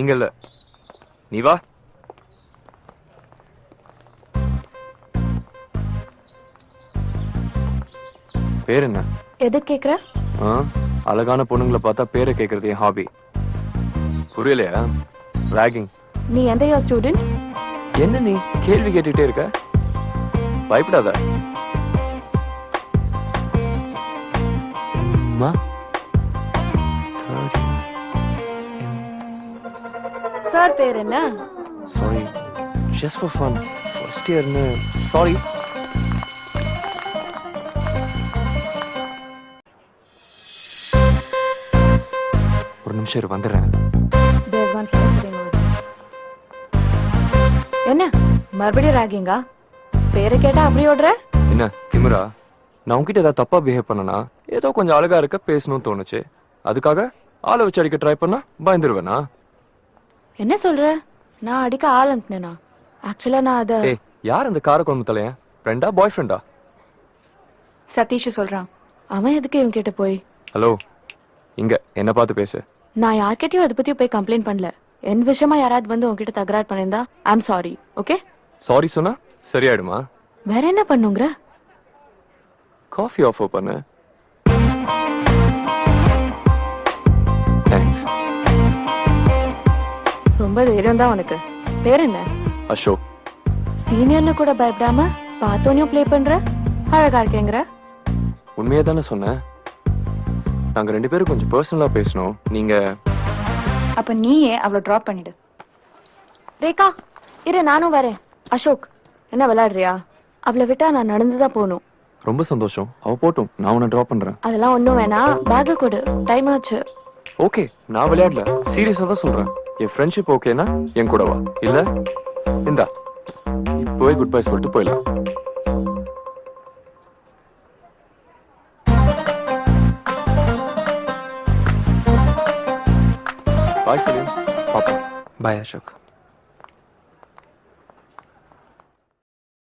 நீங்க இல்ல, நீ வா. பேர் என்ன? எது கேக்குற? அழகான பொண்ணுங்களை பார்த்தா பேரை கேட்கறது என் ஹாபி. புரியலையா? ராகிங். நீ எந்த இயர் ஸ்டூடெண்ட்? என்ன நீ கேள்வி கேட்டுட்டே இருக்க? பயப்படாத. சார் பேர் என்ன? Sorry, just for fun. First இயர்னு சாரி. ஒரு நிமிஷம் இரு, வந்துடுறேன். என்ன மறுபடியும் ராகிங்கா? பேரை கேட்டா அப்படி ஓடுற? என்ன திமிரா? நான் உன்கிட்ட ஏதாவது தப்பா பிஹேவ் பண்ணனா? ஏதோ கொஞ்சம் அழகா இருக்க பேசணும்னு தோணுச்சு, அதுக்காக ஆளை வச்சு அடிக்க ட்ரை பண்ணா பயந்துருவேனா? என்ன சொல்ற? நான் அடிக்க ஆள் அனுப்பினேனா? ஆக்சுவலா நான் அத... யார் அந்த காரக்குழம்பு தலையன்? ஃப்ரெண்டா பாய் ஃப்ரெண்டா? சதீஷ் சொல்றான். அவன் எதுக்கு இவன் கிட்ட போய்? ஹலோ, இங்க என்ன பார்த்து பேசு. நான் யார்கிட்டயும் அதை பத்தி போய் கம்ப்ளைண்ட் பண்ணல. என் விஷயமா யாராவது வந்து உன்கிட்ட தகராறு பண்ணிருந்தா ஐம் சாரி. ஓகே? சாரி சொன்னா சரியாயிடுமா? வேற என்ன பண்ணுங்கிற? காஃபி ஆஃபர் பண்ணு. தேங்க்ஸ். ரொம்ப தைரியம் தான் உனக்கு. பேர் என்ன? அசோக். சீனியர்னு கூட பயப்படாம பார்த்தோனையும் ப்ளே பண்ற. அழகா இருக்கேங்கிற. உண்மையா தானே சொன்னேன். நாங்க ரெண்டு பேரும் கொஞ்சம் பர்சனலா பேசணும். நீங்க அப்ப நீயே அவளை டிராப் பண்ணிடு. ரேகா இரு, நானும் வரேன். அசோக், என்ன விளையாடுறியா? அவளை விட்டா நான் நடந்துதான் போகணும். ரொம்ப சந்தோஷம். அவ போட்டும், நான் உன்னை டிராப் பண்றேன். அதெல்லாம் ஒண்ணும் வேணாம். பேக் கொடு, டைம் ஆச்சு. ஓகே, நான் விளையாடல, சீரியஸா தான் சொல்றேன். என் ஃப்ரெண்ட்ஷிப் ஓகேனா என் கூட வா. இல்ல இந்தா இப்போவே குட் பை சொல்லிட்டு போயிடலாம். பாய் சலீம். பாப்பா. பாய் அசோக்.